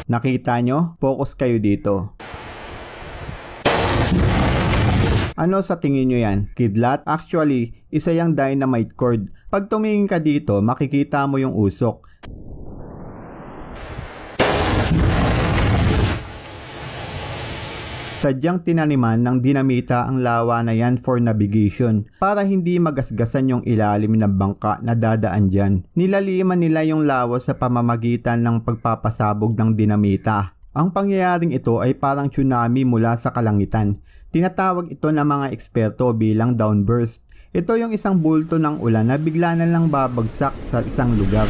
Nakita nyo? Focus kayo dito. Ano sa tingin nyo yan? Kidlat? Actually, isa yung dynamite cord. Pag tumingin ka dito, makikita mo yung usok. Sadyang tinaniman ng dinamita ang lawa na yan for navigation para hindi magasgasan yung ilalim ng bangka na dadaan dyan. Nilaliman nila yung lawa sa pamamagitan ng pagpapasabog ng dinamita. Ang pangyayaring ito ay parang tsunami mula sa kalangitan. Tinatawag ito ng mga eksperto bilang downburst. Ito yung isang bulto ng ulan na bigla na lang babagsak sa isang lugar.